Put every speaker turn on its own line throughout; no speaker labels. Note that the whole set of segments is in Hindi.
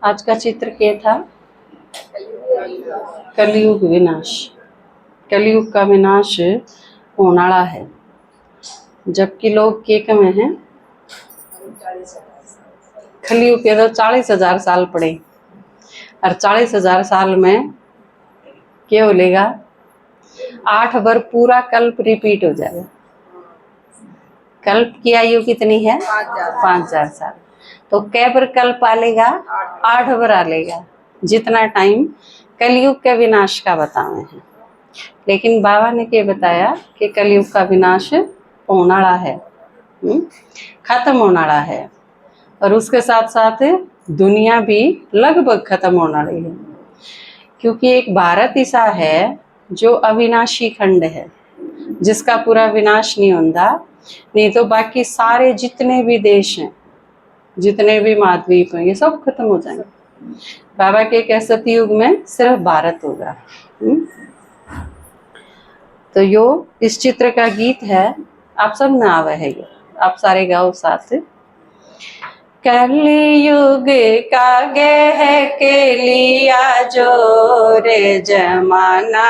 आज का चित्र क्या था? कलयुग विनाश। कलयुग का विनाश होनाड़ा है, जबकि लोग के कम हैं। कलयुग के तो 40,000 साल पड़े, और 40,000 साल में क्या बोलेगा? 8 बार पूरा कल्प रिपीट हो जाएगा। कल्प की आयु कितनी है? 5,000 साल। तो कै बार कल्प आ लेगा? 8 बार आ लेगा, जितना टाइम कलयुग के विनाश का बताए हैं। लेकिन बाबा ने क्या बताया कि कलयुग का विनाश होनाड़ा है, खत्म होनाड़ा है, और उसके साथ साथ दुनिया भी लगभग खत्म होना रही है, क्योंकि एक भारत ऐसा है जो अविनाशी खंड है, जिसका पूरा विनाश नहीं होता। नहीं तो बाकी सारे जितने भी देश हैं, जितने भी महाद्वीप हैं, ये सब खत्म हो जाएंगे। बाबा के कह सतयुग में सिर्फ भारत होगा। तो यो इस चित्र का गीत है, आप सब में आवे है, ये आप सारे गाओ साथ। कलयुग का गह के लिया जो रे जमाना,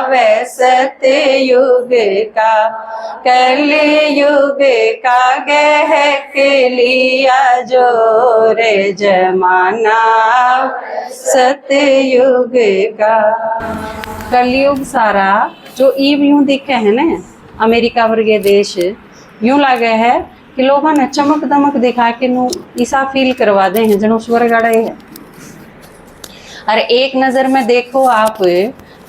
वे सतयुग का। कलयुग का गह के लिया जो रे जमाना, सतयुग का। कलयुग सारा जो ईब यूं दिखे है ना, अमेरिका वर्गे देश यूं लगे है कि लोगों ने चमक दमक दिखा के नू ऐसा फील करवा दे हैं जनो स्वर्ग आड़े है। अरे एक नजर में देखो आप,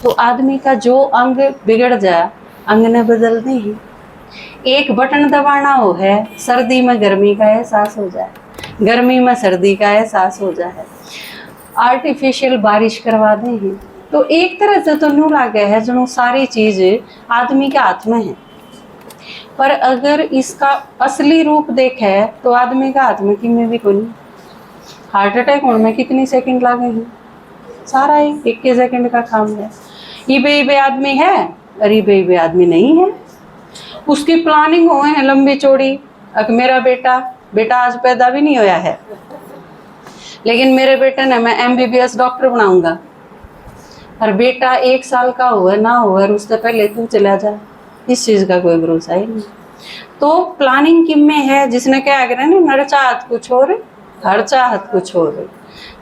तो आदमी का जो अंग बिगड़ जाए, अंग ने बदल दे हैं। एक बटन दबाना हो है, सर्दी में गर्मी का एहसास हो जाए, गर्मी में सर्दी का एहसास हो जाए, आर्टिफिशियल बारिश करवा दे हैं। तो एक तरह से तो न्यू लागे है जनो सारी चीज आदमी के हाथ में है। पर अगर इसका असली रूप देखे तो आदमी का हाथ में किमें भी कोई नहीं। हार्ट अटैक होने में कितनी सेकंड लगे हैं? सारा ही 21 सेकंड का काम है। इबे आदमी है और इबे आदमी नहीं है। उसकी प्लानिंग हुए है लंबी चौड़ी। अब मेरा बेटा आज पैदा भी नहीं होया है, लेकिन मेरे बेटे ने मैं MBBS डॉक्टर बनाऊंगा। और बेटा 1 साल का हुआ ना हुआ, उससे पहले तू चला जा, इस चीज का कोई भरोसा ही नहीं। तो प्लानिंग किम में है, जिसने क्या करा ना, नर चाहत कुछ और हर चाहत कुछ और।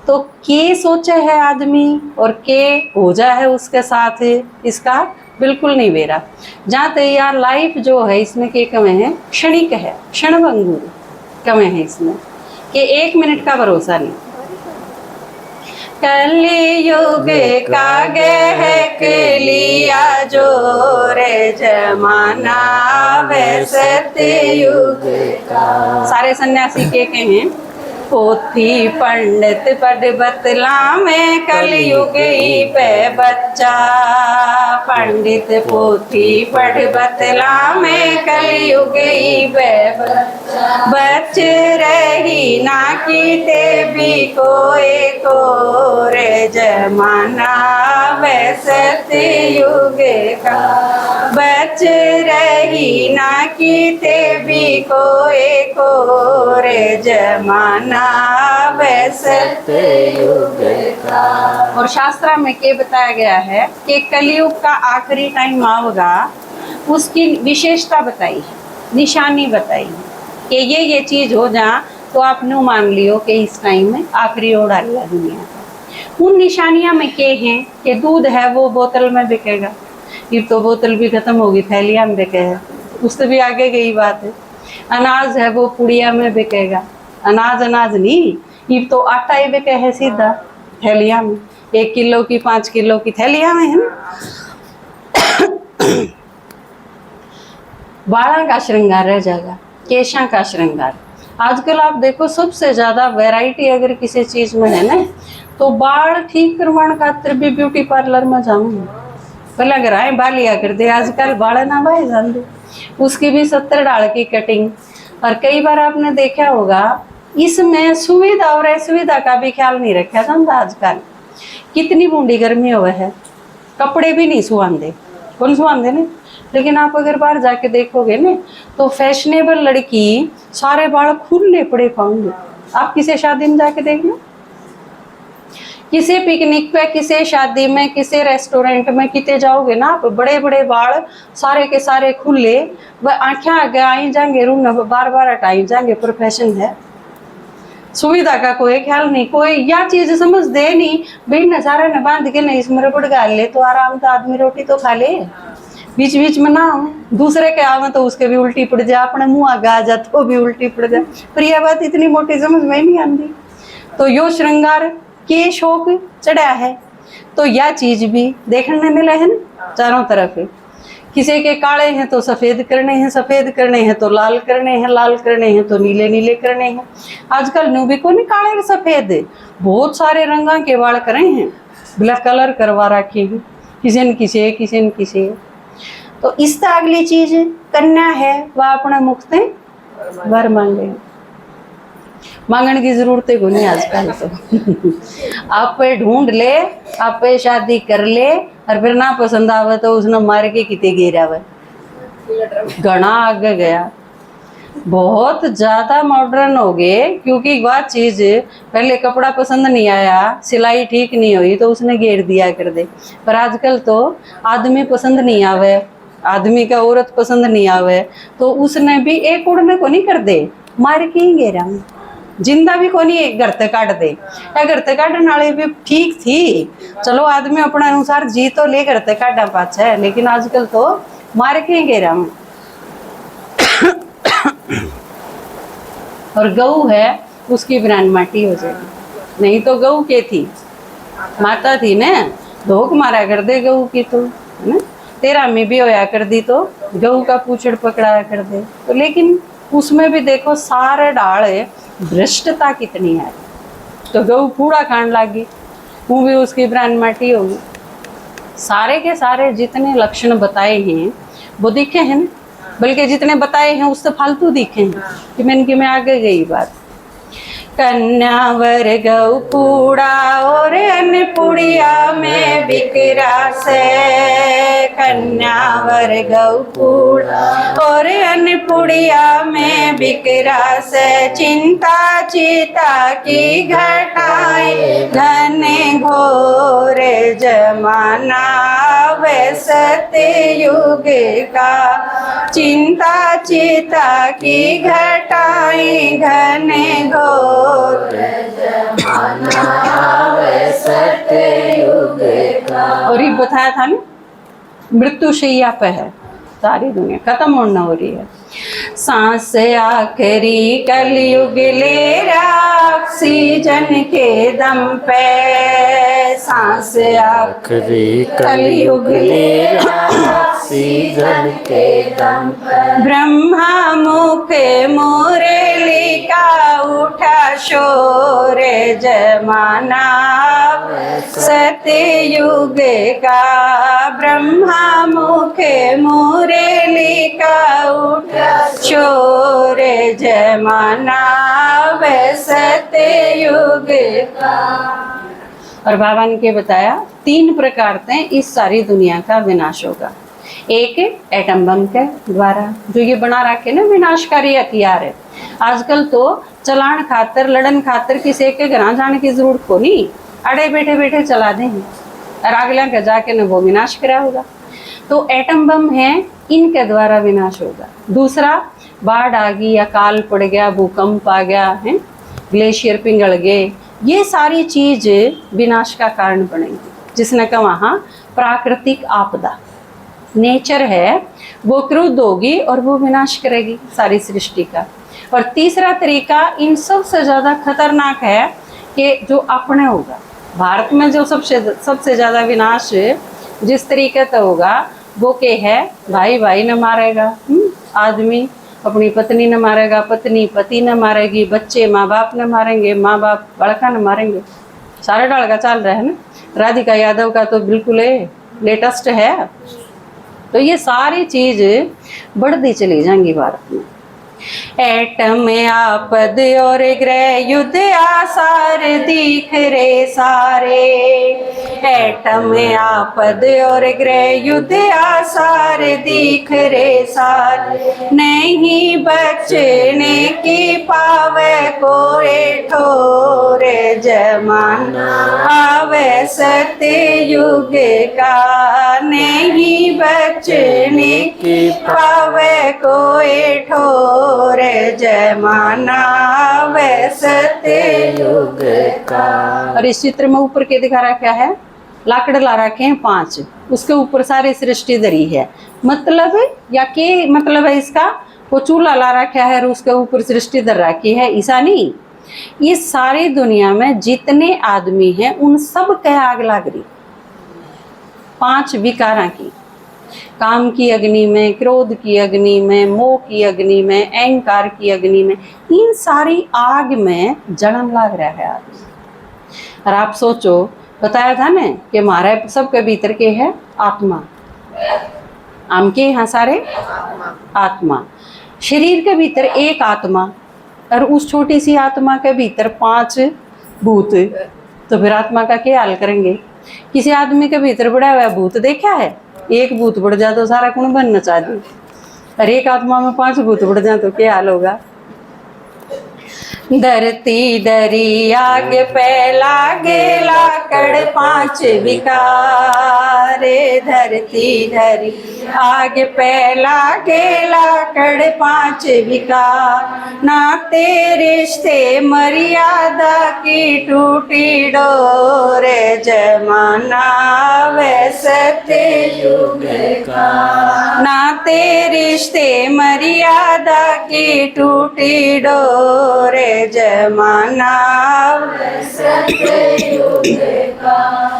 तो के सोचे है आदमी और के हो जा है उसके साथ, इसका बिल्कुल नहीं बेरा। जहाँ तक यार लाइफ जो है इसमें के कमे है, क्षणिक है, क्षणभंगुर कमे है इसमें, कि 1 मिनट का भरोसा नहीं। कलयुग का गह के लिया जो रे जमाना, वे सतयुग का। सारे सन्यासी के हैं, पोथी पंडित पढ़ बतलावे, कलयुग ही पे बच्चा। पंडित पोथी पढ़ बतलावे, कलयुग ही पे बच्चा। बच रही ना कीते भी कोई को रे जमाना, वे सतयुग का। बच रही ना कीते भी कोई को रे जमाना, सतयुग का। और शास्त्र में क्या बताया गया है कि कलयुग का आखिरी टाइम आवेगा, उसकी विशेषता बताई है, निशानी बताई है कि ये चीज हो जा तो आप नु मान लियो कि इस टाइम में आखिरी ओर आ लिया दुनिया का। उन निशानियां में क्या है कि दूध है वो बोतल में बिकेगा, ये तो बोतल भी खत्म होगी, थैलियां में बिके है, उससे भी आगे गई बात है। अनाज है वो पुड़िया में बिकेगा, अनाज नहीं, ये तो आटा ही बिके है सीधा थैलिया में, 1 किलो की 5 किलो की थैलिया में है ना। बालों का श्रृंगार रह जाएगा, केशा का श्रृंगार। आजकल आप देखो सबसे ज्यादा वैरायटी अगर किसी चीज में है ना, तो बाल ठीक करवाने खातिर भी ब्यूटी पार्लर में जाऊंगी, पहले अगर आए बालिया कर दे, आजकल बाल ना भाई जान दे, उसकी भी 70 डाल की कटिंग। और कई बार आपने देखा होगा इसमें सुविधा और असुविधा का भी ख्याल नहीं रखा जाता। आजकल कितनी बूंदी गर्मी हुआ है, कपड़े भी नहीं सुहांदे, कौन सुहांदे ने। लेकिन आप अगर बाहर जाके देखोगे ना, तो फैशनेबल लड़की सारे बाल खुले पड़े पाऊंगे। आप किसी शादी में जाके देख लो, किसी पिकनिक पे, किसी शादी में, किसी रेस्टोरेंट में किते जाओगे ना आप, बड़े बड़े बाल सारे के सारे खुले, वह आंखें आगे आई जाएंगे, रूम बार बार हटाई जाएंगे। प्रोफेशन है, सुविधा का कोई ख्याल नहीं, कोई या चीज समझ दे नहीं भाई, नजारा न बांध के नहीं इसमें रबड़ गाल ले तो आराम तो आदमी रोटी तो खा ले, बीच बीच में ना दूसरे के आवे तो उसके भी उल्टी पड़ जाए, अपने मुंह आगे आ जाए तो भी उल्टी पड़ जाए, पर यह बात इतनी मोटी समझ में नहीं आती। तो यो श्रृंगार के शौक चढ़ा है, तो यह चीज भी देखने मिले है ना चारों तरफ। किसी के काले हैं तो सफेद करने हैं, सफेद करने हैं तो लाल करने हैं, लाल करने हैं तो नीले नीले करने हैं। आजकल न्यू भी को नहीं काले और सफेद, बहुत सारे रंगा के बाल करे हैं, ब्लैक कलर करवा रखे हैं, किसी न किसी, किसी न किसी। तो इससे अगली चीज करना है वह अपने मुक्ते वर मांगे, मांगने की जरूरत को नहीं आजकल तो आप ढूंढ ले, आप शादी कर ले, और फिर ना पसंद आवे तो उसने मार के किते गिरावे, घना आगे गया, बहुत ज्यादा मॉडर्न हो गए। क्योंकि वह चीज पहले कपड़ा पसंद नहीं आया, सिलाई ठीक नहीं हुई तो उसने घेर दिया कर दे, पर आजकल तो आदमी पसंद नहीं आवे, आदमी का औरत पसंद नहीं आवे तो उसने भी एक उड़ने को नहीं कर दे, मार के ही घेरा, जिंदा भी को नहीं घर तक काट दे। घर तक काटने वाली भी ठीक थी, चलो आदमी अपने अनुसार जी तो ले घर तक काटा पाछा है, लेकिन आजकल तो मार के घेरा में। और गऊ है उसकी ब्रांड माटी हो जाएगी, नहीं तो गऊ के थी माता थी ना, धोख मारा कर दे गऊ की तो, है ना, तेरा में भी होया कर दी तो गऊ का पूछड़ पकड़ाया कर दे। तो लेकिन उसमें भी देखो सारे डाल भ्रष्टता कितनी है, तो गऊ कूड़ा खाने लगी, वो भी उसकी ब्रांड माटी होगी। सारे के सारे जितने लक्षण बताए हैं वो दिखे हैं ना, बल्कि जितने बताए हैं उससे फालतू दिखे हैं कि मैं आगे गई बात। कन्यावर गौ कूड़ा और अन्नपुड़िया में बिकरा से, कन्यावर गौ कूड़ा और अन्नपुड़िया में बिकरा से, चिंता चिता की घटाएं घने घोर जमाना वे सतयुग का, चिंता चिता की घटाएं घने घोर और ये बताया था ना, मृत्यु शैया पे है सारी दुनिया, खत्म होना हो रही है। सांस आखिरी कलयुग ले रहा ऑक्सीजन के दम पे, सांस आखिरी कलयुग ले रहा ऑक्सीजन के दम पे, ब्रह्मा मुख मुरली का उठा शोर जमाना सतयुग का, ब्रह्मा मुख मुरली का उठा शोर जमाना वे सतयुग का। और बाबा ने के बताया 3 प्रकार से इस सारी दुनिया का विनाश होगा। एक एटम बम के द्वारा, जो ये बना रखे ना विनाशकारी हथियार है, आजकल तो चलान खातर लड़न खातर किसी के घर जाने की जरूरत को नहीं, अड़े बैठे बैठे चला देंगे और अगला के जाके न वो विनाश करा होगा। तो एटम बम है, इनके द्वारा विनाश होगा। दूसरा, बाढ़ आ गई, अकाल पड़ गया, भूकंप आ गया है, ग्लेशियर पिघल गए, ये सारी चीज विनाश का कारण बनेंगी। जिसने कहा वहाँ प्राकृतिक आपदा, नेचर है वो क्रुद्ध होगी और वो विनाश करेगी सारी सृष्टि का। और तीसरा तरीका इन सबसे ज्यादा खतरनाक है कि जो अपने होगा, भारत में जो सबसे ज्यादा विनाश जिस तरीके से होगा वो के है, भाई भाई न मारेगा, आदमी अपनी पत्नी न मारेगा, पत्नी पति न मारेगी, बच्चे माँ बाप न मारेंगे, माँ बाप बड़का न मारेंगे। सारे डाल का चल रहा है ना, राधिका यादव का तो बिल्कुल लेटेस्ट है। तो ये सारी चीज बढ़ती चली जाएंगी भारत में। एटम आपद और गृह युद्ध आसार दिख रे सारे, एटम आपद और गृह युद्ध आसार दिख रे सार, नहीं बचने की पावे कोई ठोर, जमाना आवे सत्य युग का, नहीं बचने की पावे कोई ठोर, जमाना आवे सत्य युग का। और इस चित्र में ऊपर के दिखा रहा क्या है, लाकड़ ला रखे हैं 5, उसके ऊपर सारी सृष्टि धरी है, मतलब या के मतलब है इसका, वो चूल्हा ला रखा है और उसके ऊपर सृष्टि धर रखी है, ऐसा नहीं। ये सारी दुनिया में जितने आदमी हैं उन सब के आग लग रही, 5 विकारा की, काम की अग्नि में, क्रोध की अग्नि में, मोह की अग्नि में, अहंकार की अग्नि में, इन सारी आग में जलन लग रहा है आदमी। और आप सोचो, बताया था ना कि हमारे सबके भीतर के है आत्मा, आम के यहाँ सारे आत्मा, शरीर के भीतर एक आत्मा, और उस छोटी सी आत्मा के भीतर 5 भूत, तो फिर आत्मा का क्या हाल करेंगे। किसी आदमी के भीतर बड़ा हुआ भूत देखा है, एक भूत बढ़ जाए तो सारा कुण बनना चाहिए, और एक आत्मा में 5 भूत बढ़ जाए तो क्या हाल होगा। धरती धरी आग पहला गेला कड़ 5 विकारे, धरती धरी आग पहला गेला कड़ 5 विकार, नाते रिश्ते मर्यादा की टूटी डोर, जमाना वैसते युग का, नाते रिश्ते मर्यादा की टूटी डोर, जमाना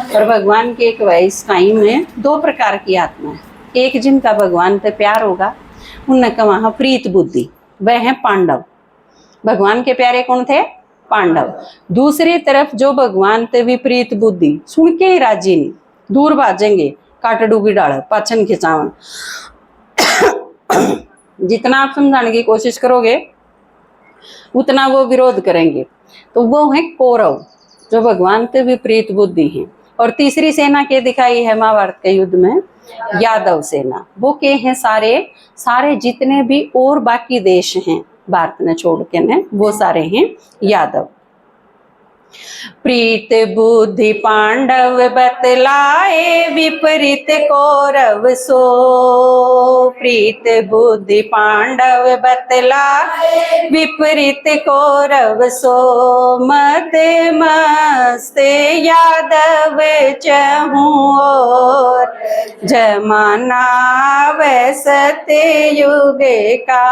और भगवान के एक इस टाइम में 2 प्रकार की आत्मा है, एक जिनका भगवान से प्यार होगा उनका वहां प्रीत बुद्धि, वह है पांडव, भगवान के प्यारे कौन थे, पांडव। दूसरी तरफ जो भगवान से विपरीत बुद्धि, सुन के ही राजी नहीं, दूर भाजेंगे, काट डूबी डाल पाचन खिंचावन, जितना आप समझाने की कोशिश करोगे उतना वो विरोध करेंगे, तो वो है कौरव, जो भगवान के विपरीत बुद्धि हैं। और तीसरी सेना के दिखाई है महाभारत के युद्ध में, यादव सेना, वो के हैं सारे जितने भी और बाकी देश हैं भारत ने छोड़ के ने, वो सारे हैं यादव। प्रीत बुद्धि पांडव बतलाए विपरीत कौरव सो, प्रीत बुद्धि पांडव बतलाए विपरीत कौरव सो, मद मस्ते यादव चहूं और, जमाना वैसते युग का,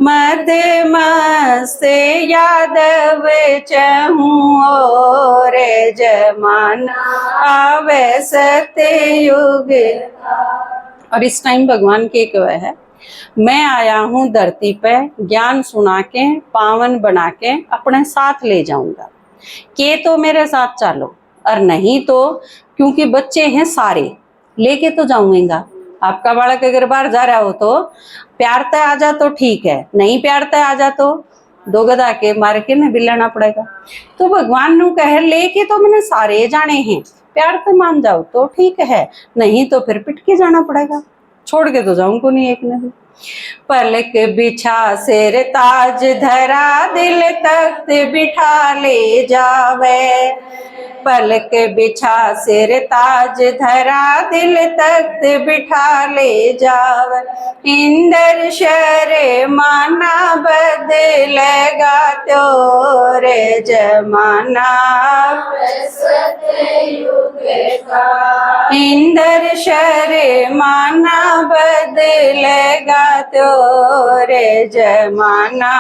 मद मस्ते यादव चहूं और, जमाना आवे सत्य युग। और इस टाइम भगवान के कहे है, मैं आया हूं धरती पे ज्ञान सुना के पावन बना के अपने साथ ले जाऊंगा, के तो मेरे साथ चलो, और नहीं तो क्योंकि बच्चे हैं सारे लेके तो जाऊंगा। आपका बालक अगर बाहर जा रहा हो तो प्यार तय आ जा तो ठीक है, नहीं प्यार तय आ जा तो 2 गधा के मार के न बिलाना पड़ेगा। तो भगवान ने कहे लेके तो मैंने सारे जाने हैं, प्यार तो मान जाओ तो ठीक है, नहीं तो फिर पिट के जाना पड़ेगा, छोड़ के तो जाऊंगा नहीं एक ने भी। पलक बिछा सिर ताज धरा दिल तख्त बिठा ले जावे, पलक बिछा सिर ताज धरा दिल तख्त बिठा ले जावे, इंदर शर माना बदलेगा त्योर, जमाना इंदर शर माना बदलेगा त्योर, जमाना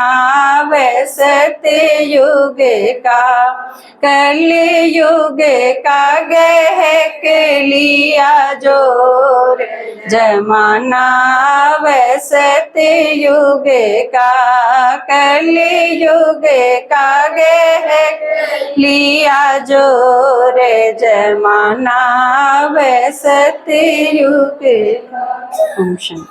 वैसते युग का, कल युग का गहक लिया जोर, जमाना वैसते युग का, कल युग का गहक लिया जोर, जमाना वैसते युग का।